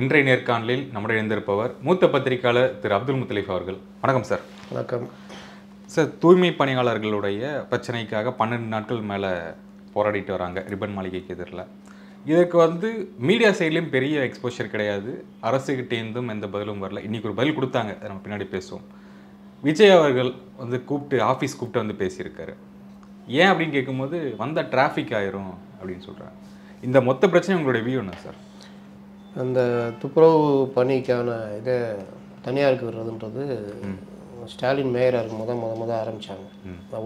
இன்றைய நேர்காணலில் நம்முடைய இணைந்திருப்பவர் மூத்த பத்திரிகையாளர் திரு அப்துல் முத்தலீஃப் அவர்கள். வணக்கம் சார். வணக்கம் சார். தூய்மை பணியாளர்களுடைய பிரச்சனைக்காக 12 நாட்கள் மேலே போராடிட்டு வராங்க ரிப்பன் மாளிகைக்கு எதிரில். இதற்கு மீடியா சைட்லேயும் பெரிய எக்ஸ்போஷர் கிடையாது, அரசுகிட்டேருந்தும் எந்த பதிலும் வரல. இன்றைக்கி ஒரு பதில் கொடுத்தாங்க, நம்ம பின்னாடி பேசுவோம். விஜய் அவர்கள் ஆஃபீஸ் கூப்பிட்டு பேசியிருக்காரு. ஏன் அப்படின்னு கேட்கும்போது வந்தால் டிராஃபிக் ஆயிரும் அப்படின்னு சொல்கிறாங்க. இந்த மொத்த பிரச்சனை உங்களுடைய வியூ என்ன சார்? அந்த துப்புரவு பணிக்கான இதை தனியாருக்கு விடுறதுன்றது ஸ்டாலின் மேயராக இருக்கும் முத ஆரம்பித்தாங்க.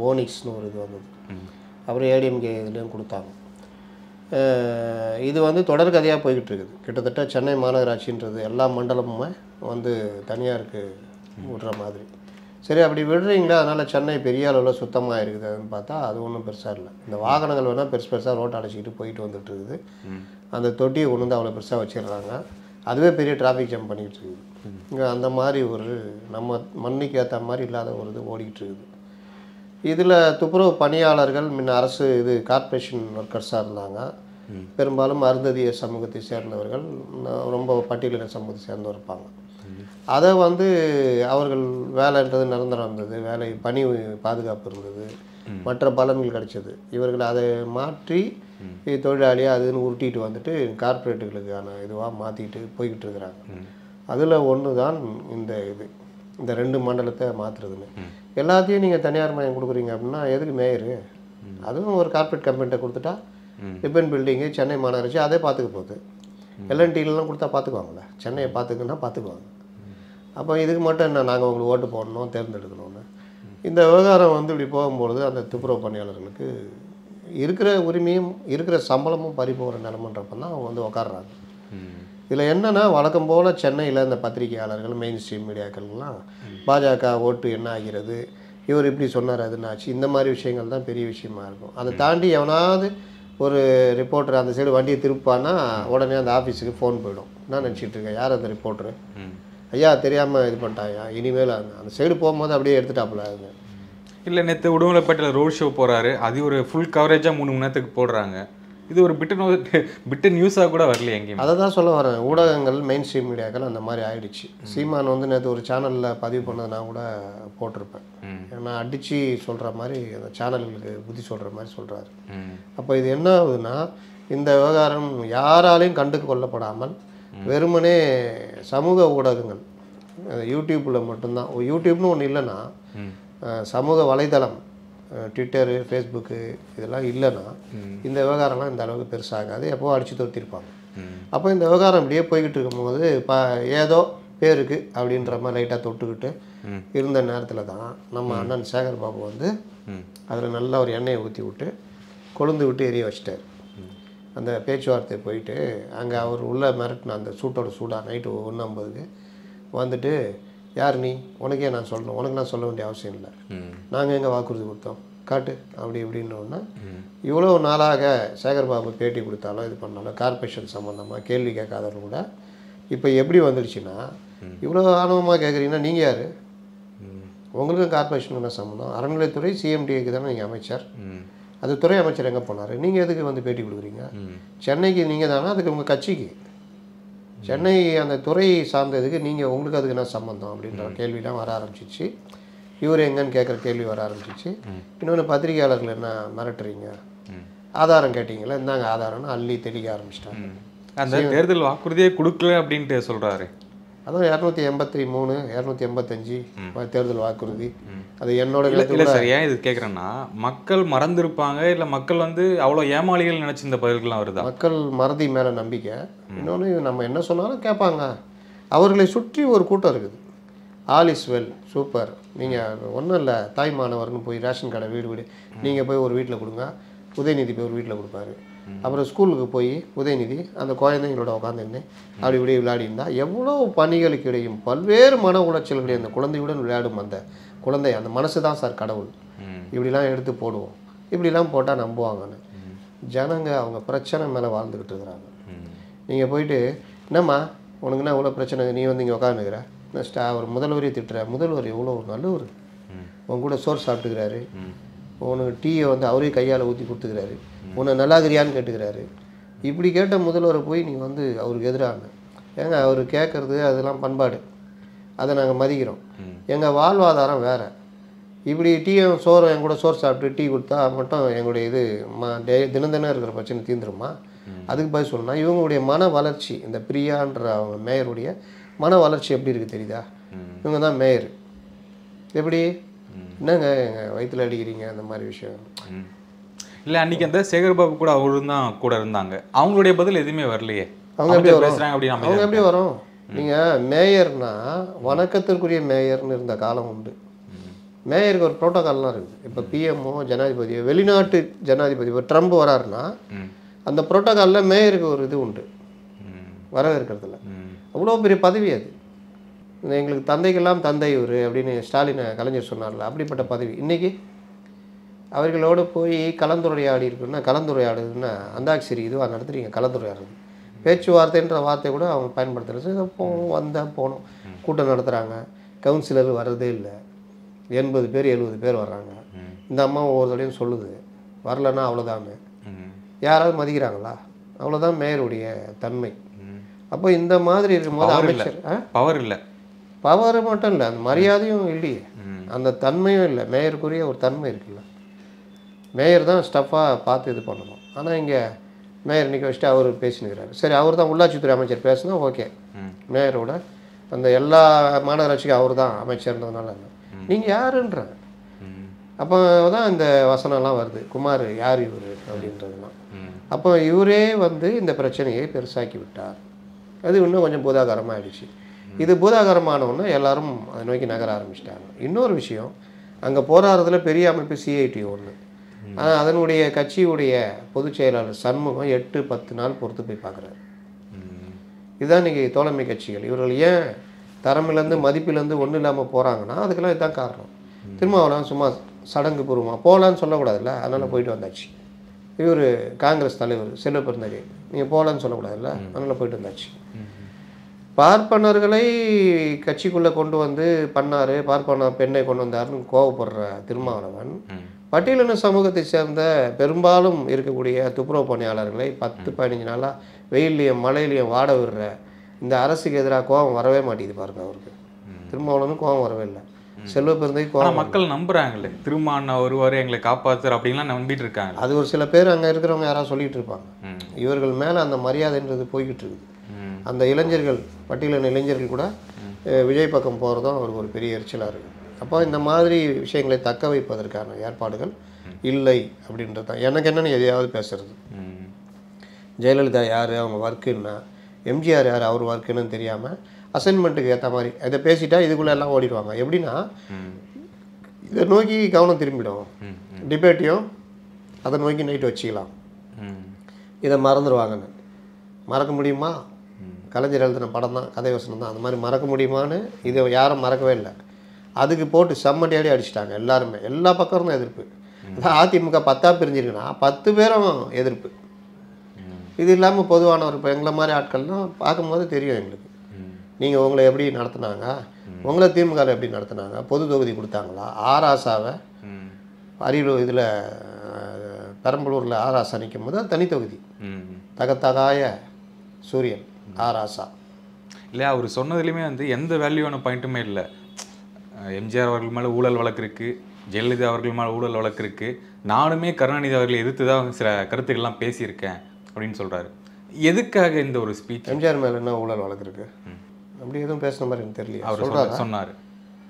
ஓனிக்ஸ்னு ஒரு இது வந்தது, அப்புறம் ஏடிஎம்கே இதுலேயும் கொடுத்தாங்க. இது தொடர் கதையாக போய்கிட்டு இருக்குது. கிட்டத்தட்ட சென்னை மாநகராட்சின்றது எல்லா மண்டலமுமே தனியாருக்கு விடுற மாதிரி. சரி, அப்படி விடுறீங்களா, அதனால் சென்னை பெரிய அளவில் சுத்தமாக இருக்குது அதுன்னு பார்த்தா அது ஒன்றும் பெருசாக இல்லை. இந்த வாகனங்கள் வேணால் பெருசாக ரோட்டை அடைச்சிக்கிட்டு போயிட்டு வந்துட்டு இருக்குது. அந்த தொட்டியை கொண்டு அவ்வளோ பெருசாக வச்சிடுறாங்க, அதுவே பெரிய டிராஃபிக் ஜாம் பண்ணிக்கிட்டு இருக்குது. இங்கே அந்த மாதிரி ஒரு நம்ம மண்ணுக்கு ஏற்ற மாதிரி இல்லாத ஒரு இது ஓடிக்கிட்டு இருக்குது. இதில் துப்புரவு பணியாளர்கள் முன்ன அரசு கார்ப்பரேஷன் ஒர்க்கர்ஸாக இருந்தாங்க. பெரும்பாலும் அருந்ததிய சமூகத்தை சேர்ந்தவர்கள், ரொம்ப பட்டியலின சமூகத்தை சேர்ந்து இருப்பாங்க. அதை அவர்கள் வேலைன்றது நிரந்தரம் இருந்தது, வேலை பணி பாதுகாப்பு இருந்தது, மற்ற பலன்கள் கிடைச்சது. இவர்கள் அதை மாற்றி தொழிலாளியாக அதுன்னு உருட்டிட்டு கார்ப்பரேட்டுகளுக்கான இதுவாக மாற்றிட்டு போய்கிட்டு இருக்கிறாங்க. அதில் ஒன்று தான் இந்த 2 மண்டலத்தை மாற்றுறதுன்னு. எல்லாத்தையும் நீங்கள் தனியார் மயம் கொடுக்குறீங்க அப்படின்னா எதுக்கு மேயரு? அதுவும் ஒரு கார்ப்பரேட் கம்பெனிகிட்ட கொடுத்துட்டா ரிப்பன் பில்டிங்கு சென்னை மாநகராட்சி அதே பார்த்துக்க போகுது. எல்என்டிலாம் கொடுத்தா பார்த்துக்குவாங்களே, சென்னையை பார்த்துக்குன்னா பார்த்துக்குவாங்க. அப்போ இதுக்கு மட்டும் என்ன நாங்கள் உங்களுக்கு ஓட்டு போடணும் தேர்ந்தெடுக்கணும்னு? இந்த விவகாரம் இப்படி போகும்பொழுது அந்த துப்புரவு பணியாளர்களுக்கு இருக்கிற உரிமையும் இருக்கிற சம்பளமும் பறி போகிற நிலமன்றப்ப தான் அவங்க உட்காடுறாங்க. இதில் என்னென்னா, வழக்கம் போல் சென்னையில் இந்த பத்திரிகையாளர்கள் மெயின் ஸ்ட்ரீம் மீடியாக்கள்லாம் பாஜக ஓட்டு என்ன ஆகிறது, இவர் இப்படி சொன்னார் அதுன்னு ஆச்சு, இந்த மாதிரி விஷயங்கள் தான் பெரிய விஷயமா இருக்கும். அதை தாண்டி எவனாவது ஒரு ரிப்போர்ட்டர் அந்த சைடு வண்டியை திருப்பானா உடனே அந்த ஆஃபீஸுக்கு ஃபோன் போயிடும். நான் நினச்சிட்டு இருக்கேன், யார் அந்த ரிப்போர்ட்ரு? ஐயா தெரியாமல் இது பண்ணிட்டாயா, இனிமேல் அந்த சைடு போகும்போது அப்படியே எடுத்துட்டாப்புல. இல்லை, நேற்று உடுமலைப்பேட்டையில் ரோட் ஷோ போகிறாரு, அது ஒரு ஃபுல் கவரேஜாக 3 மணி நேரத்துக்கு போடுறாங்க. இது ஒரு பிட்டு நியூஸாக கூட வரல எங்கேயும். அதை தான் சொல்ல வரேன். ஊடகங்கள் மெயின் ஸ்ட்ரீம் மீடியாக்கள் அந்த மாதிரி ஆயிடுச்சு. சீமான் நேற்று ஒரு சேனலில் பதிவு பண்ணது நான் கூட போட்டிருப்பேன். ஏன்னா அடித்து சொல்கிற மாதிரி அந்த சேனல்களுக்கு புத்தி சொல்கிற மாதிரி சொல்கிறாரு. அப்போ இது என்ன ஆகுதுன்னா, இந்த விவகாரம் யாராலையும் கண்டு கொள்ளப்படாமல் வெறுமனே சமூக ஊடகங்கள், யூடியூப்பில் மட்டும்தான், யூடியூப்னு ஒன்று இல்லைன்னா சமூக வலைதளம் ட்விட்டரு ஃபேஸ்புக்கு இதெல்லாம் இல்லைன்னா இந்த விவகாரம்லாம் இந்த அளவுக்கு பெருசாகாது, எப்போ அடித்து தொடுத்திருப்பாங்க. அப்போ இந்த விவகாரம் இப்படியே போய்கிட்டு இருக்கும்போது ஏதோ பேருக்கு அப்படின்ற மாதிரி லைட்டாக தொட்டுக்கிட்டு இருந்த நேரத்தில் தான் நம்ம அண்ணன் சேகர் பாபு அதில் நல்லா ஒரு எண்ணெயை ஊற்றி விட்டு கொழுந்து விட்டு எரிய வச்சிட்டார். அந்த பேச்சுவார்த்தை போயிட்டு அங்கே அவர் உள்ள மிரட்டின அந்த சூட்டோட சூடாக நைட்டு 1:50 யார் நீ, உனக்கே நான் சொல்லணும், உனக்கு நான் சொல்ல வேண்டிய அவசியம் இல்லை, நாங்கள் எங்கே வாக்குறுதி கொடுத்தோம் காட்டு அப்படி இப்படின்னோன்னா, இவ்வளோ நாளாக சேகர் பாபு பேட்டி கொடுத்தாலும் இது பண்ணாலும் கார்ப்பரேஷன் சம்மந்தமாக கேள்வி கேட்காதவங்க கூட இப்போ எப்படி வந்துடுச்சுன்னா, இவ்வளோ ஆணவமாக கேட்குறீங்கன்னா நீங்கள் யார், உங்களுக்கும் கார்ப்பரேஷனுக்கு என்ன சம்மந்தம்? அறநிலையத்துறை சிஎம்டிஏக்கு தானே நீங்கள் அமைச்சர், அது துறை அமைச்சர் எங்கே போனார், நீங்கள் எதுக்கு பேட்டி கொடுக்குறீங்க? சென்னைக்கு நீங்கள் தானே, அதுக்கு உங்கள் கட்சிக்கு சென்னை அந்த துறை சார்ந்ததுக்கு நீங்கள் உங்களுக்கு அதுக்கு என்ன சம்மந்தம் அப்படின்ற கேள்விலாம் வர ஆரம்பிச்சிச்சு. இவர் எங்கன்னு கேட்குற கேள்வி வர ஆரம்பிச்சிச்சு. இன்னொன்று, பத்திரிகையாளர்கள் என்ன மிரட்டுறீங்க, ஆதாரம் கேட்டிங்களா, இந்தாங்க ஆதாரம்னு அள்ளி தெளிக்க ஆரம்பிச்சிட்டாங்க. அந்த தேர்தல் வாக்குறுதியே கொடுக்கல அப்படின்ட்டு சொல்கிறாரு. அதுவும் 283 285 தேர்தல் வாக்குறுதி. அது என்னோட இல்லை சார். ஏன் இது கேட்குறேன்னா, மக்கள் மறந்துருப்பாங்க, இல்லை மக்கள் அவ்வளோ ஏமாளிகள் நினச்சி இந்த பதில்கள்லாம் வருதா? மக்கள் மறதி மேலே நம்பிக்கை. இன்னொன்று, நம்ம என்ன சொன்னாலும் கேட்பாங்க. அவர்களை சுற்றி ஒரு கூட்டம் இருக்குது. ஆல் இஸ் வெல், சூப்பர், நீங்கள் ஒன்றும் இல்லை, தாய் மாணவர்னு போய் ரேஷன் கடை வீடு நீங்கள் போய் ஒரு வீட்டில் கொடுங்க, உதயநிதி போய் ஒரு வீட்டில் கொடுப்பாரு. அப்புறம் ஸ்கூலுக்கு போய் உதயநிதி அந்த குழந்தைங்களோட உட்காந்துன்னு அப்படி இப்படி விளையாடிருந்தால் எவ்வளோ பணிகளுக்கு இடையும் பல்வேறு மன உளைச்சல்களை அந்த குழந்தையுடன் விளையாடும் அந்த குழந்தை, அந்த மனசு தான் சார் கடவுள். இப்படிலாம் எடுத்து போடுவோம், இப்படிலாம் போட்டால் நம்புவாங்கன்னு. ஜனங்க அவங்க பிரச்சனை மேலே வாழ்ந்துக்கிட்டு இருக்கிறாங்க. நீங்கள் போயிட்டு என்னம்மா உனக்குன்னா இவ்வளோ பிரச்சனை, நீ இங்கே உட்காந்துக்கிற, ஒரு முதல்வரையும் திட்டுற, முதல்வர் எவ்வளோ ஒரு நல்லவர், உன் கூட சோறு சாப்பிட்டுக்கிறாரு, உனக்கு டீயை அவரே கையால் ஊற்றி கொடுத்துக்கிறாரு, உன்னை நல்லாகிறியான்னு கேட்டுக்கிறாரு. இப்படி கேட்ட முதல்வரை போய் நீ அவருக்கு எதிரான ஏங்க அவர் கேட்குறது அதெல்லாம் பண்பாடு, அதை நாங்கள் மதிக்கிறோம். எங்கள் வாழ்வாதாரம் வேறு. இப்படி டீயும் சோறு என் கூட சோறு சாப்பிட்டு டீ கொடுத்தா மட்டும் எங்களுடைய இது தினம் தினம் இருக்கிற பிரச்சனை தீர்ந்துருமா? அதுக்கு பதில் சொல்லணும்னா இவங்களுடைய மன வளர்ச்சி, இந்த பிரியான்ற அவங்க மேயருடைய மன வளர்ச்சி எப்படி இருக்குது தெரியுதா? இவங்க தான் மேயர். எப்படி என்னங்க எங்கள் வயிற்றில் அடிக்கிறீங்க அந்த மாதிரி விஷயம் இல்லை. அன்றைக்கி அந்த சேகர்பாபு கூட அவரும் தான் கூட இருந்தாங்க. அவங்களுடைய பதில் எதுவுமே வரலையே. அவங்க எப்படி பேசுகிறாங்க அப்படின்னு அவங்க எப்படி வரும்? நீங்கள் மேயர்னா வணக்கத்திற்குரிய மேயர்னு இருந்த காலம் உண்டு. மேயருக்கு ஒரு ப்ரோட்டோகால்லாம் இருக்குது. இப்போ பிஎம்ஓ ஜனாதிபதியோ வெளிநாட்டு ஜனாதிபதி இப்போ ட்ரம்ப் வராருன்னா அந்த ப்ரோட்டோகாலில் மேயருக்கு ஒரு இது உண்டு வரவேற்கிறதுல. அவ்வளோ பெரிய பதவி அது. எங்களுக்கு தந்தைக்கெல்லாம் தந்தை இவர் அப்படின்னு ஸ்டாலினை கலைஞர் சொன்னார்ல, அப்படிப்பட்ட பதவி. இன்றைக்கி அவர்களோடு போய் கலந்துரையாடி இருக்குன்னா, கலந்துரையாடுதுன்னா அந்தாக்சரி இதுவாக நடத்துறீங்க. கலந்துரையாடுறது பேச்சுவார்த்தைன்ற வார்த்தை கூட அவங்க பயன்படுத்துகிறது. போகணும் வந்தால் போகணும், கூட்டம் நடத்துகிறாங்க, கவுன்சிலர் வர்றதே இல்லை. 80 பேர் 70 பேர் வர்றாங்க. இந்த அம்மா ஒவ்வொரு தடையும் சொல்லுது வரலன்னா அவ்வளோதான்னு. யாராவது மதிக்கிறாங்களா? அவ்வளோதான் மேயருடைய தன்மை. அப்போ இந்த மாதிரி இருக்கும்போது அமைச்சர் பவர் இல்லை, பவர் மட்டும் இல்லை, அந்த மரியாதையும் இல்லையே, அந்த தன்மையும் இல்லை. மேயருக்குரிய ஒரு தன்மை இருக்குல்ல, மேயர் தான் ஸ்டஃப்பாக பார்த்து இது பண்ணணும். ஆனால் இங்கே மேயர் நிற்க வச்சுட்டு அவர் பேசினுக்கிறாரு. சரி, அவர் தான் உள்ளாட்சித்துறை அமைச்சர் பேசுனா ஓகே, மேயரோட அந்த எல்லா மாநகராட்சிக்கும் அவர் தான் அமைச்சர்ன்றதுனால நீங்கள் யாருன்ற. அப்போ தான் இந்த வசனம்லாம் வருது, குமார் யார் இவர் அப்படின்றதுலாம். அப்போ இவரே வந்து இந்த பிரச்சனையை பெருசாக்கி விட்டார். அது இன்னும் கொஞ்சம் பூதாகரமாக ஆயிடுச்சு. இது பூதாகரமானவுடனே எல்லாரும் அதை நோக்கி நகர ஆரம்பிச்சிட்டாங்க. இன்னொரு விஷயம், அங்கே போராடுறதுல பெரிய அமைப்பு சிஐடி ஒன்று. ஆனால் அதனுடைய கட்சியுடைய பொதுச் செயலாளர் சண்முகம் 8-10 நாள் பொறுத்து போய் பார்க்குறாரு. இதுதான் இன்றைக்கி தோழமை கட்சிகள் இவர்கள் ஏன் தரமிலேருந்து மதிப்பிலேருந்து ஒன்றும் இல்லாமல் போகிறாங்கன்னா அதுக்கெல்லாம் இதுதான் காரணம். திருமாவளவன் சும்மா சடங்கு பூர்வமாக போகலான்னு சொல்லக்கூடாதுல்ல, அதனால் போயிட்டு வந்தாச்சு. இவர் காங்கிரஸ் தலைவர் செல்வ பெருந்தகை நீங்கள் போகலான்னு சொல்லக்கூடாதுல்ல, அதனால் போயிட்டு வந்தாச்சு. பார்ப்பனர்களை கட்சிக்குள்ளே கொண்டு வந்து பண்ணார், பார்ப்பன பெண்ணை கொண்டு வந்தாருன்னு கோவப்படுற திருமாவளவன் பட்டியலின சமூகத்தை சேர்ந்த பெரும்பாலும் இருக்கக்கூடிய துப்புரவு பணியாளர்களை 10-15 நாளாக வெயிலையும் மழையிலையும் வாட விடுற இந்த அரசுக்கு எதிராக கோபம் வரவே மாட்டேங்குது பாருங்க. அவருக்கு திருமாவளவனும் கோபம் வரவே இல்லை, செல்வ பெருந்தகை கோபம். மக்கள் நம்புறாங்களே திருமாவளவன் வருவார் எங்களை காப்பாற்றுற அப்படின்லாம் நம்பிட்டு இருக்காங்க. அது ஒரு சில பேர் அங்கே இருக்கிறவங்க யாராவது சொல்லிட்டு இருப்பாங்க. இவர்கள் மேலே அந்த மரியாதைன்றது போய்கிட்டு இருக்குது. அந்த இளைஞர்கள் பட்டியலின இளைஞர்கள் கூட விஜய் பக்கம் போகிறதும் அவருக்கு ஒரு பெரிய எரிச்சலாக இருக்குது. அப்போ இந்த மாதிரி விஷயங்களை தக்க வைப்பதற்கான ஏற்பாடுகள் இல்லை அப்படின்றது தான். எனக்கு என்னென்னு எதையாவது பேசுறது. ஜெயலலிதா யார், அவங்க ஒர்க்குன்னா, எம்ஜிஆர் யார், அவர் ஒர்க்குன்னு தெரியாமல் அசைன்மெண்ட்டுக்கு ஏற்ற மாதிரி இதை பேசிட்டா இதுக்குள்ளே எல்லாம் ஓடிடுவாங்க. எப்படின்னா இதை நோக்கி கவனம் திரும்பிடும், டிபேட்டையும் அதை நோக்கி நைட்டு வச்சுக்கலாம், இதை மறந்துடுவாங்கன்னு. மறக்க முடியுமா? கலைஞர் எழுதின படம் தான், கதை வசனம் தான். அந்த மாதிரி மறக்க முடியுமான்னு இதை யாரும் மறக்கவே இல்லை. அதுக்கு போட்டு செம்மட்டியாடி அடிச்சிட்டாங்க எல்லாருமே. எல்லா பக்கம் தான் எதிர்ப்பு. அதான் அதிமுக 10 பிரிஞ்சிருக்குன்னா 10 பேரும் எதிர்ப்பு. இது இல்லாமல் பொதுவானவர் இப்போ எங்களை மாதிரி ஆட்கள்லாம் பார்க்கும்போது தெரியும் எங்களுக்கு. நீங்கள் உங்களை எப்படி நடத்துனாங்க, உங்களை திமுக எப்படி நடத்துனாங்க, பொது தொகுதி கொடுத்தாங்களா, ஆராசாவை அரியலூர் இதில் பெரம்பலூரில் ஆராசா நிற்கும் போது தனி தொகுதி தகத்தகாய சூரியன் ஆராசா இல்லை. அவர் சொன்னதுலேயுமே வந்து எந்த வேல்யூவான பாயிண்ட்டுமே இல்லை. எம்ஜிஆர் அவர்கள் மேலே ஊழல் வழக்கு இருக்குது, ஜெயலலிதா அவர்கள் மேலே ஊழல் வழக்கு இருக்குது, நானுமே கருணாநிதி அவர்களை எதிர்த்து தான் சில கருத்துக்கள்லாம் பேசியிருக்கேன் அப்படின்னு சொல்கிறாரு. எதுக்காக இந்த ஒரு ஸ்பீச்? எம்ஜிஆர் மேலே என்ன ஊழல் வழக்கு இருக்குது? அப்படி எதுவும் பேசுன மாதிரி எனக்கு தெரியல. அவர் சொன்னார்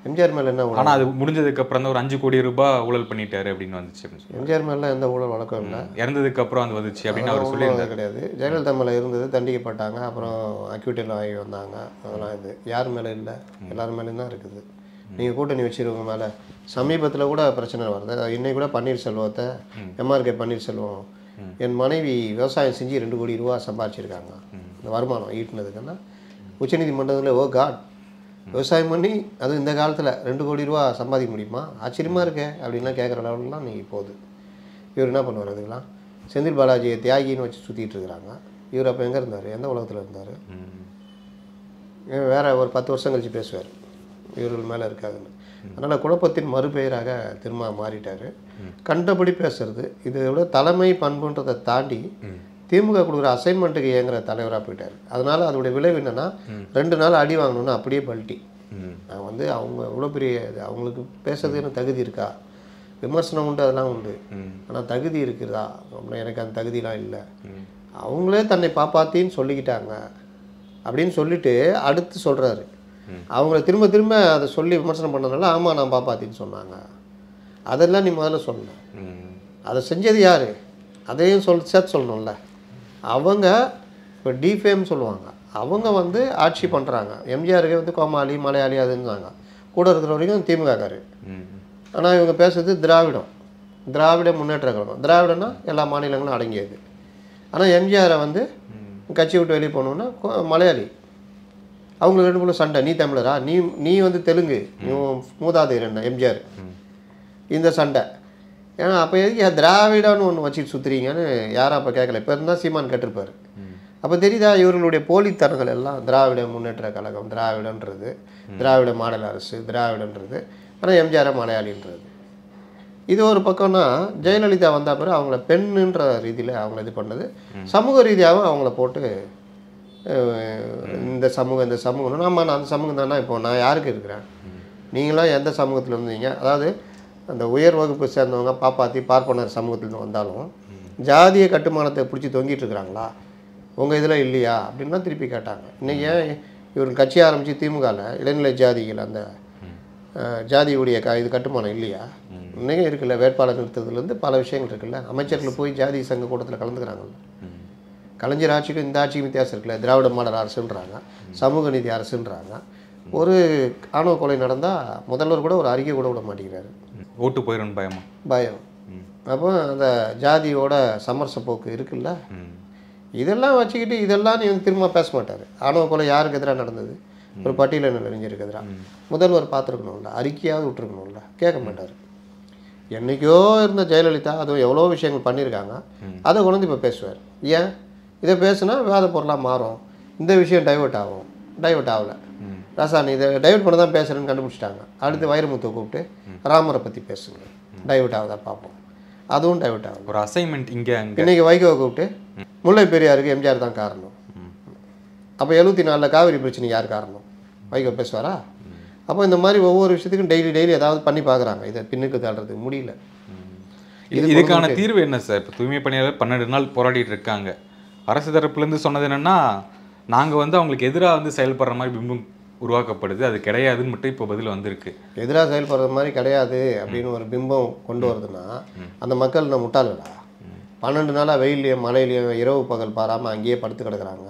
எம்ஜிஆர் மேலே என்ன ஊழல், ஆனால் அது முடிஞ்சதுக்கு அப்புறம் தான் ஒரு 5 கோடி ரூபாய் ஊழல் பண்ணிட்டாரு அப்படின்னு வந்துச்சு. எம்ஜிஆர் மேலே எந்த ஊழல் வழக்கம் இல்லை, இறந்ததுக்கு அப்புறம் அது வந்துச்சு அப்படின்னு அவர் சொல்லியிருந்தார். கிடையாது. ஜெயலலிதா மேலே இருந்தது, தண்டிக்கப்பட்டாங்க, அப்புறம் அக்யூட்டில் வாங்கி வந்தாங்க, அதெல்லாம் இது யார் மேலே இல்லை, எல்லார் மேலேயும் தான் இருக்குது. நீங்கள் கூட்டணி வச்சுருவங்க மேலே சமீபத்தில் கூட பிரச்சனை வருது. இன்னைக்கு கூட பன்னீர்செல்வத்தை எம்ஆர்கே பன்னீர்செல்வம் என் மனைவி விவசாயம் செஞ்சு 2 கோடி ரூபா சம்பாதிச்சிருக்காங்க. இந்த வருமானம் ஈட்டினதுக்குன்னா உச்சநீதிமன்றத்தில் ஓ காட், விவசாயம் பண்ணி அது இந்த காலத்தில் 2 கோடி ரூபா சம்பாதிக்க முடியுமா, ஆச்சரியமாக இருக்கே அப்படின்லாம் கேட்குற லெவல்லாம் நீங்கள் போகுது. இவர் என்ன பண்ணுவார்? அதுக்கெல்லாம் செந்தில் பாலாஜியை தியாகின்னு வச்சு சுற்றிட்டு இருக்கிறாங்க. இவர் அப்போ எங்கே இருந்தார், எந்த உலகத்தில் இருந்தார்? வேறு ஒரு 10 வருஷம் கழித்து பேசுவார் இவர்கள் மேலே இருக்காதுன்னு. அதனால் குழப்பத்தின் மறுபெயராக திரும்ப மாறிட்டார். கண்டபடி பேசுறது. இதை விட தலைமை பண்புன்றதை தாண்டி திமுக கொடுக்குற அசைன்மெண்ட்டுக்கு இயங்குற தலைவராக போயிட்டார். அதனால் அதோடைய விளைவு என்னென்னா 2 நாள் அடி வாங்கணுன்னு அப்படியே பல்ட்டி. நான் வந்து அவங்க இவ்வளோ பெரிய அவங்களுக்கு பேசுறதுன்னு தகுதி இருக்கா? விமர்சனம் உண்டு, அதெல்லாம் உண்டு. ஆனால் தகுதி இருக்குதா அப்படின்னா எனக்கு அந்த தகுதியெலாம் இல்லை. அவங்களே தன்னை பாப்பாத்தின்னு சொல்லிக்கிட்டாங்க அப்படின்னு சொல்லிட்டு அடுத்து சொல்கிறாரு. அவங்கள திரும்ப திரும்ப அதை சொல்லி விமர்சனம் பண்ணதுனால ஆமாம் நான் பாப்பாத்தின்னு சொன்னாங்க. அதெல்லாம் நீ முதல்ல சொல்லணும். அதை செஞ்சது யார் அதையும் சேர்த்து சொல்லணும்ல. அவங்க இப்போ டிஃபேம் சொல்லுவாங்க. அவங்க வந்து ஆட்சி பண்ணுறாங்க. எம்ஜிஆருக்கு வந்து கோமாளி மலையாளி அதுன்னாங்க. கூட இருக்கிற வரைக்கும் திமுகக்காரு. ஆனால் இவங்க பேசுறது திராவிட முன்னேற்ற கழகம். திராவிடம்னா எல்லா மாநிலங்களும் அடங்கியது. ஆனால் எம்ஜிஆரை வந்து கட்சி விட்டு வெளியே போகணுன்னா மலையாளி. அவங்களுக்கு 2 சண்டை. நீ தமிழரா, நீ வந்து தெலுங்கு, நீ மூதாதையர் என்ன எம்ஜிஆர், இந்த சண்டை. ஏன்னா அப்போ எதுக்கு திராவிடன்னு ஒன்று வச்சுட்டு சுற்றுறீங்கன்னு யாரும் அப்போ கேட்கல. இப்போ இருந்தால் சீமான் கேட்டிருப்பார். அப்போ தெரியுதா இவர்களுடைய போலித்தனங்கள் எல்லாம். திராவிட முன்னேற்ற கழகம், திராவிடன்றது, திராவிட மாடல் அரசு, திராவிடன்றது. ஆனால் எம்ஜிஆர் மலையாளின்றது. இது ஒரு பக்கம்னா ஜெயலலிதா வந்த பிறகு அவங்கள பெண்ணுன்ற ரீதியில் அவங்கள இது பண்ணது. சமூக ரீதியாகவும் அவங்கள போட்டு இந்த சமூகம் நம்ம அந்த சமூகம் தானே. இப்போ நான் யாருக்கு இருக்கிறேன், நீங்களாம் எந்த சமூகத்தில் இருந்தீங்க? அதாவது அந்த உயர் வகுப்பு சேர்ந்தவங்க பாப்பாத்தி பார்ப்பனர் சமூகத்துலேருந்து வந்தாலும் ஜாதிய கட்டுமானத்தை பிடிச்சி தொங்கிட்டு இருக்கிறாங்களா? உங்கள் இதில் இல்லையா அப்படின்னா திருப்பி கேட்டாங்க. இன்றைக்கி ஏன் இவர் கட்சி ஆரம்பித்து திமுகவில் இடைநிலை ஜாதிகள் அந்த ஜாதியுடைய இது கட்டுமானம் இல்லையா? இன்றைக்கும் இருக்குல்ல. வேட்பாளர் நிறுத்தத்துலேருந்து பல விஷயங்கள் இருக்குல்ல. அமைச்சர்கள் போய் ஜாதி சங்க கூட்டத்தில் கலந்துக்கிறாங்கல்ல. கலைஞர் ஆட்சிக்கும் இந்த ஆட்சிக்கும் வித்தியாசம் இருக்குல்ல. திராவிட மாடல் அரசுன்றாங்க, சமூக நீதி அரசுன்றாங்க. ஒரு ஆணவ கொலை நடந்தால் முதல்வர் கூட ஒரு அறிக்கை கூட விட மாட்டேங்கிறாரு. ஓட்டு போயிடும் பயம். அப்போ அந்த ஜாதியோட சமரச போக்கு இருக்குல்ல. இதெல்லாம் வச்சுக்கிட்டு இதெல்லாம் நீ வந்து திரும்ப பேச மாட்டார். ஆணவ கொலை யாருக்கு எதிராக நடந்தது? ஒரு பட்டியலின இளைஞருக்கு எதிராக. முதல்வர் பார்த்துருக்கணும்ல, அறிக்கையாவது விட்டுருக்கணும்ல. கேட்க மாட்டார். என்றைக்கோ இருந்த ஜெயலலிதா அதுவும் எவ்வளோ விஷயங்கள் பண்ணியிருக்காங்க. அதை கொண்டு இப்போ பேசுவார். ஏன் இதை பேசுனா விவாத பொருளாக மாறும், இந்த விஷயம் டைவெர்ட் ஆகலை. ராசா நீ இதை டைவெர்ட் பண்ண தான் பேசுகிறேன்னு கண்டுபிடிச்சிட்டாங்க. அடுத்து வைரமுத்துவை கூப்பிட்டு ராமரை பற்றி பேசுங்க, டைவெர்ட் ஆகுதா பார்ப்போம். அதுவும் டைவெர்ட் ஆகும். ஒரு அசைன்மெண்ட் இங்கே இன்றைக்கி வைகோவை கூப்பிட்டு முல்லை பெரியாருக்கு எம்ஜிஆர் தான் காரணம். அப்போ 74 காவிரி பிரச்சனை யார் காரணம்? வைகோ பேசுவாரா? அப்போ இந்த மாதிரி ஒவ்வொரு விஷயத்துக்கும் டெய்லி ஏதாவது பண்ணி பார்க்குறாங்க. இதை பின்னுக்கு தள்ளுறதுக்கு முடியல. இதுக்கான தீர்வு என்ன சார்? இப்போ தூய்மை பணியாளர் 12 நாள் போராடிட்டு இருக்காங்க. அரசு தரப்புலேருந்து சொன்னது என்னென்னா, நாங்கள் வந்து அவங்களுக்கு எதிராக வந்து செயல்படுற மாதிரி பிம்பம் உருவாக்கப்படுது, அது கிடையாதுன்னு மட்டும் இப்போ பதில் வந்திருக்கு. எதிராக செயல்படுற மாதிரி கிடையாது அப்படின்னு ஒரு பிம்பம் கொண்டு வருதுன்னா அந்த மக்கள் நான் முட்டாளடா. 12 நாளாக வெயிலையும் மழையிலையும் இரவு பகல் பாராமல் அங்கேயே படுத்து கிடக்குறாங்க.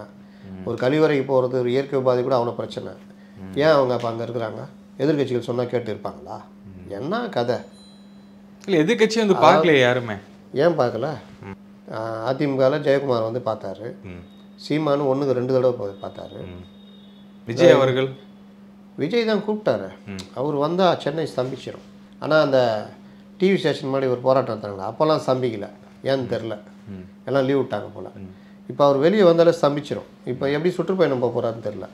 ஒரு கழிவறைக்கு போகிறது, ஒரு இயற்கை உபாதை கூட அவ்வளோ பிரச்சனை. ஏன் அவங்க அப்போ அங்கே இருக்கிறாங்க? எதிர்கட்சிகள் சொன்னால் கேட்டு இருப்பாங்களா? என்ன கதை? இல்லை, எதிர்கட்சி வந்து பார்க்கல யாருமே. ஏன் பார்க்கல? அதிமுகவில் ஜெயக்குமார் வந்து பார்த்தாரு. சீமானு 1க்கு 2 தடவை போய் பார்த்தாரு. விஜய் தான் கூப்பிட்டாரு. அவர் வந்தால் சென்னை ஸ்தம்பிச்சிடும். ஆனால் அந்த டிவி ஸ்டேஷன் மாதிரி ஒரு போராட்டம் நடத்தாங்களா, அப்போல்லாம் ஸ்தம்பிக்கலை. ஏன்னு தெரில, எல்லாம் லீவ் விட்டாங்க போல். இப்போ அவர் வெளியே வந்தாலே ஸ்தம்பிச்சிடும். இப்போ எப்படி சுற்றுப்பயணம் போக போகிறாருன்னு தெரில.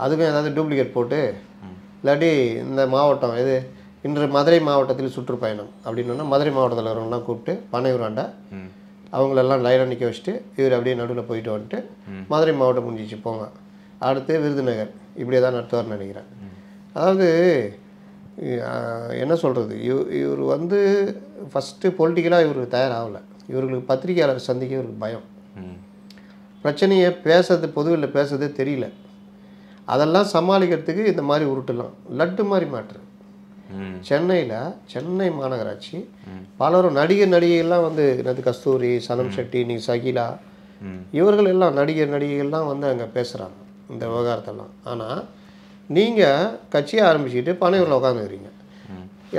அதுக்கும் ஏதாவது டூப்ளிகேட் போட்டு இல்லாட்டி இந்த மாவட்டம் எது இன்று மதுரை மாவட்டத்தில் சுற்றுப்பயணம் அப்படின்னா மதுரை மாவட்டத்தில் வரவங்களாம் கூப்பிட்டு பனையூராண்ட அவங்களெல்லாம் லைனாக நிற்க வச்சுட்டு இவர் அப்படியே நடுவில் போயிட்டு வந்துட்டு மதுரை மாவட்டம் முடிஞ்சிச்சு போங்க, அடுத்து விருதுநகர், இப்படியே தான் நடத்துவார்னு நினைக்கிறேன். அதாவது என்ன சொல்கிறது, இவர் வந்து ஃபஸ்ட்டு பொலிட்டிக்கலாக இவருக்கு தயாராகலை. இவர்களுக்கு பத்திரிகையாளர் சந்திக்க இவருக்கு பயம். பிரச்சனையை பேசுறது, பொதுவில் பேசுறதே தெரியல. அதெல்லாம் சமாளிக்கிறதுக்கு இந்த மாதிரி உருட்டலாம். லட்டு மாதிரி மாற்று. சென்னை மாநகராட்சி பலரும் நடிகைகள்லாம் வந்து என்னது கஸ்தூரி, சனம் ஷெட்டி, நீ சகிலா, இவர்கள் எல்லாம் நடிகைகள்லாம் வந்து அங்கே பேசுகிறாங்க இந்த விவகாரத்தெல்லாம். ஆனால் நீங்கள் கட்சியை ஆரம்பிச்சுட்டு பனையூரில் உட்காந்துக்கிறீங்க.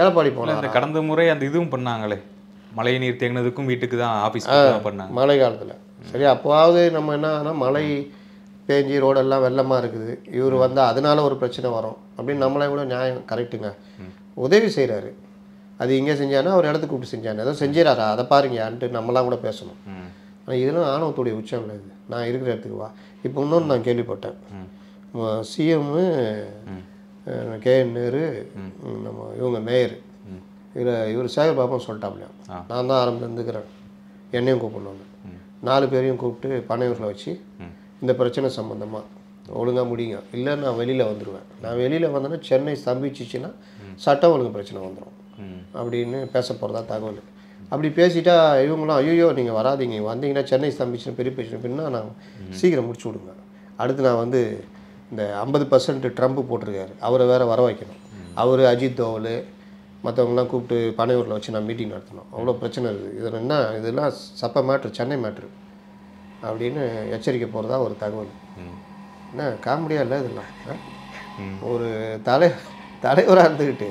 எடப்பாடி போனால் இந்த கடந்த முறை அந்த இதுவும் பண்ணாங்களே, மழை நீர் தேங்கினதுக்கும் வீட்டுக்கு தான் ஆஃபீஸ் பண்ணாங்க மழை காலத்தில். சரி, அப்போவாவது நம்ம என்னன்னா மழை பேஞ்சி ரோடெல்லாம் வெள்ளமாக இருக்குது, இவர் வந்தால் அதனால ஒரு பிரச்சனை வரும் அப்படின்னு நம்மளே கூட நியாயம் கரெக்டுங்க. உதவி செய்கிறாரு, அது இங்கே செஞ்சானா அவர் இடத்துக்கு கூப்பிட்டு செஞ்சானே, ஏதோ செஞ்சிடறாரா அதை பாருங்கன்ட்டு நம்மளாம் கூட பேசணும். ஆனால் இதெல்லாம் ஆணவத்துடைய உச்சம் இல்லை. இது நான் இருக்கிற இடத்துக்கு வா. இப்போ இன்னொன்று நான் கேள்விப்பட்டேன், சிஎம்மு KN நேரு நம்ம இவங்க மேயர் இவர் சேகர் பாபா சொல்லிட்டாப்லையா, நான் தான் ஆரம்பிச்சு இருந்துக்கிறேன், என்னையும் கூப்பிடணுன்னு. 4 பேரையும் கூப்பிட்டு பனையூரில் வச்சு இந்த பிரச்சனை சம்மந்தமாக ஒழுங்காக முடியுங்க, இல்லை நான் வெளியில் வந்துடுவேன், நான் வெளியில் வந்தேன்னா சென்னை ஸ்தம்பிச்சிச்சின்னா சட்டம் ஒழுங்கு பிரச்சனை வந்துடும் அப்படின்னு பேச போகிறதா தகவல். அப்படி பேசிட்டா இவங்களாம் ஐயோ நீங்கள் வராதிங்க, வந்தீங்கன்னா சென்னை ஸ்தம்பிச்சுன்னு பெரிய பிரச்சனை பின்னா நான் சீக்கிரம் முடிச்சு விடுங்க. அடுத்து நான் வந்து இந்த 50% ட்ரம்ப் போட்டிருக்காரு, அவரை வேறு வர வைக்கணும், அவர் அஜித் தோவல் மற்றவங்களாம் கூப்பிட்டு பனையூரில் வச்சு நான் மீட்டிங் நடத்தணும், அவ்வளோ பிரச்சனை இருக்குது, இதில் என்ன இதெல்லாம் சப்ப மேட்ரு, சென்னை மேட்ரு அப்படின்னு எச்சரிக்கை போகிறதா ஒரு தகவல். என்ன காமெடியாக இல்லை இதெல்லாம்? ஒரு தலைவராக இருந்துக்கிட்டு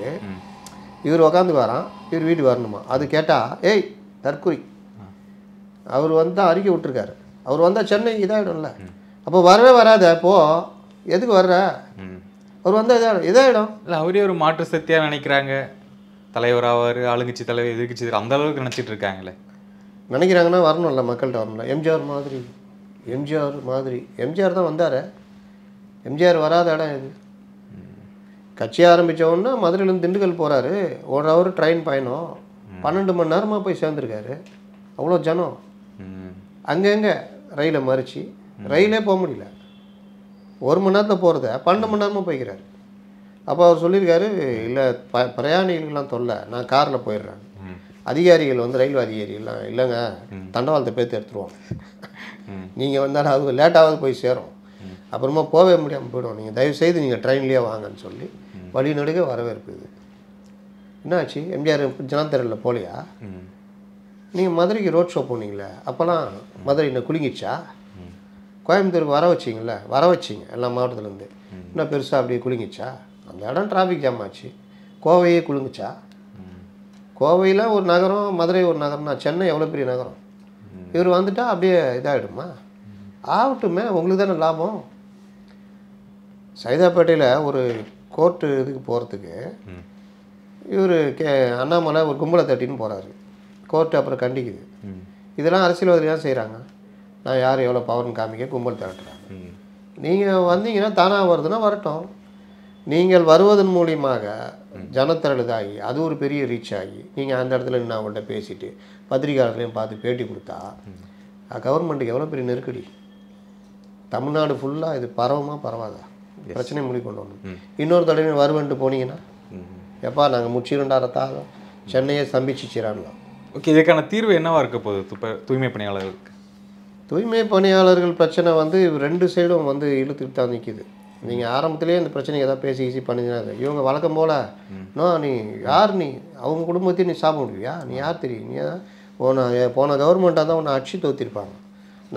இவர் உக்காந்து வரான், இவர் வீட்டுக்கு வரணுமா? அது கேட்டால் ஏய் தற்குறி, அவர் வந்தால் அறிக்கை விட்டுருக்காரு, அவர் வந்தால் சென்னை இதாகிடும்ல, அப்போ வரவே வராத, அப்போது எதுக்கு வர்ற, அவர் வந்தால் இதாகிடும். இல்லை அவரே ஒரு மாற்று சக்தியாக நினைக்கிறாங்க, தலைவராவார், ஆளுங்கட்சி தலைவர், எதிர்கட்சி தலைவர், அந்த அளவுக்கு நினச்சிட்டு இருக்காங்களே. நினைக்கிறாங்கன்னா வரணும்ல, மக்கள்கிட்ட வரணும்ல. எம்ஜிஆர் தான் வந்தார், எம்ஜிஆர் வராத இடம் இது. கட்சி ஆரம்பித்தவொன்னா மதுரையிலேருந்து திண்டுக்கல் போகிறாரு, 1 ஹவர் ட்ரெயின் பயணம், 12 மணி நேரமாக போய் சேர்ந்துருக்காரு, அவ்வளோ ஜனம். அங்கங்கே ரயிலை மறித்து ரயிலே போக முடியல, 1 மணி நேரத்தில் போகிறத 12 மணி நேரமாக போய்க்கிறாரு. அப்போ அவர் சொல்லியிருக்காரு, இல்லை பிரயாணிகளுக்கெல்லாம் தொல்லை, நான் காரில் போயிடுறேன். அதிகாரிகள் வந்து ரயில்வே அதிகாரிகள்லாம் இல்லைங்க தண்டவாளத்தை பேர்த்து எடுத்துருவாங்க, நீங்கள் வந்தாலும் அது லேட்டாவது போய் சேரும், அப்புறமா போகவே முடியாமல் போய்டும், நீங்கள் தயவுசெய்து நீங்கள் ட்ரெயின்லேயே வாங்கன்னு சொல்லி வழி நடுக வரவேற்பு. இது என்னாச்சு? எம்ஜிஆர் ஜனத்தரில் போலையா? நீங்கள் மதுரைக்கு ரோட் ஷோ போனீங்களே, அப்போல்லாம் மதுரை இன்னும் குலுங்கிச்சா? கோயம்புத்தூருக்கு வர வச்சிங்க எல்லா மாவட்டத்துலேருந்து, இன்னும் பெருசாக அப்படியே குலுங்கிச்சா? அந்த இடம் டிராஃபிக் ஜாம் ஆச்சு. கோவையே குலுங்குச்சா? கோவையில் ஒரு நகரம், மதுரை ஒரு நகரம்னா சென்னை எவ்வளோ பெரிய நகரம். இவர் வந்துட்டால் அப்படியே இதாகிடுமா? ஆகட்டுமே, உங்களுக்கு தானே லாபம். சைதாப்பேட்டையில் ஒரு கோர்ட்டு இதுக்கு போகிறதுக்கு இவர் அண்ணாமலை ஒரு கும்பலை தட்டின்னு போகிறாரு, கோர்ட்டு அப்புறம் கண்டிக்குது. இதெல்லாம் அரசியல்வாதிகள் தான் செய்கிறாங்க, நான் யார் எவ்வளோ பவர்னு காமிக்க கும்பல் தட்டுறாங்க. நீங்கள் வந்தீங்கன்னா தானாக வருதுன்னா வரட்டும், நீங்கள் வருவதன் மூலியமாக ஜனத்திரளுதாகி அது ஒரு பெரிய ரீச் ஆகி நீங்கள் அந்த இடத்துல நின்று அவங்கள்ட்ட பேசிட்டு பத்திரிகையாளர்களையும் பார்த்து பேட்டி கொடுத்தா கவர்மெண்ட்டுக்கு எவ்வளோ பெரிய நெருக்கடி. தமிழ்நாடு ஃபுல்லாக இது பரவாதா? பிரச்சனை முடி கொண்டு வரணும். இன்னொரு தடவை வருவன்ட்டு போனீங்கன்னா எப்பா நாங்கள் முச்சிருண்டாரத்தாக சென்னையை ஸ்தம்பிச்சிச்சிரான்லாம். ஓகே, இதுக்கான தீர்வு என்னவா இருக்க போகுது தூய்மை பணியாளர்களுக்கு? தூய்மை பணியாளர்கள் பிரச்சனை வந்து 2 சைடும் வந்து இழுத்துக்கிட்டு தான் நிற்கிது. நீங்கள் ஆரம்பத்திலேயே இந்த பிரச்சனைக்கு எதாவது பேசி பண்ணிங்கன்னா இவங்க வழக்கம் போல் நீ யார், நீ அவங்க குடும்பத்தையும் நீ சாப்பிட முடியா, நீ யார் தெரியும், நீ போன கவர்மெண்ட்டாக தான் உன்னை அடிச்சு தோற்றிருப்பாங்க,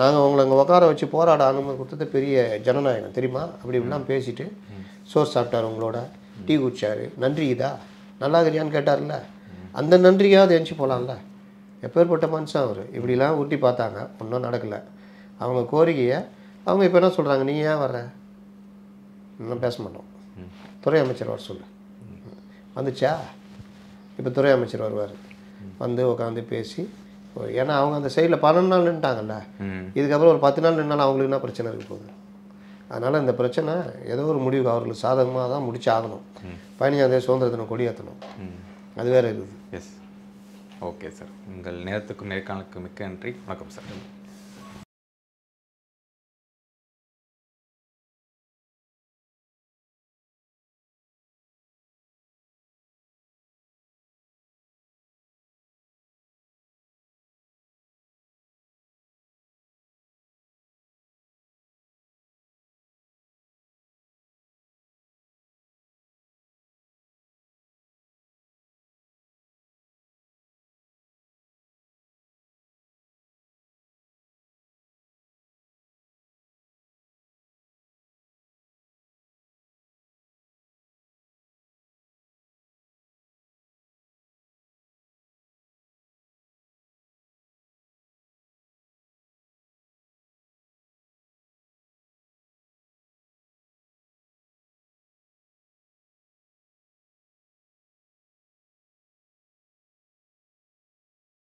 நாங்கள் உங்களை அங்கே உட்கார வச்சு போராட அனுமதி கொடுத்தது பெரிய ஜனநாயகம் தெரியுமா, அப்படி இப்படிலாம் பேசிவிட்டு சோறு சாப்பிட்டார், உங்களோட டீ குடிச்சார், நன்றி இதா நல்லா தெரியான்னு கேட்டார்ல, அந்த நன்றியாவது எஞ்சி போகலாம்ல. எப்பேற்பட்ட மனுஷன் அவர். இப்படிலாம் ஊட்டி பார்த்தாங்க, ஒன்றும் நடக்கலை. அவங்க கோரிக்கையை அவங்க இப்போ என்ன சொல்கிறாங்க, நீ ஏன் வர்ற, இன்னும் பேச மாட்டோம், துறை அமைச்சர் வர சொல்லு. வந்துச்சா? இப்போ துறை அமைச்சர் வருவார், வந்து உட்காந்து பேசி, ஏன்னா அவங்க அந்த சைடில் 12 நாள் நின்ட்டாங்கல்ல, இதுக்கப்புறம் ஒரு 10 நாள் நின்னாலும் அவங்களுக்கு என்ன பிரச்சனை இருக்க போகுது. அதனால் இந்த பிரச்சனை ஏதோ ஒரு முடிவுக்கு அவர்களுக்கு சாதகமாக தான் முடிச்சு ஆகணும். 15ஆம் தேதி சுதந்திர தினம் கொடியேற்றணும், அது வேறு இருக்குது. எஸ், ஓகே சார், உங்கள் நேரத்துக்கும் நேர்காணலுக்கு மிக்க நன்றி. வணக்கம் சார்.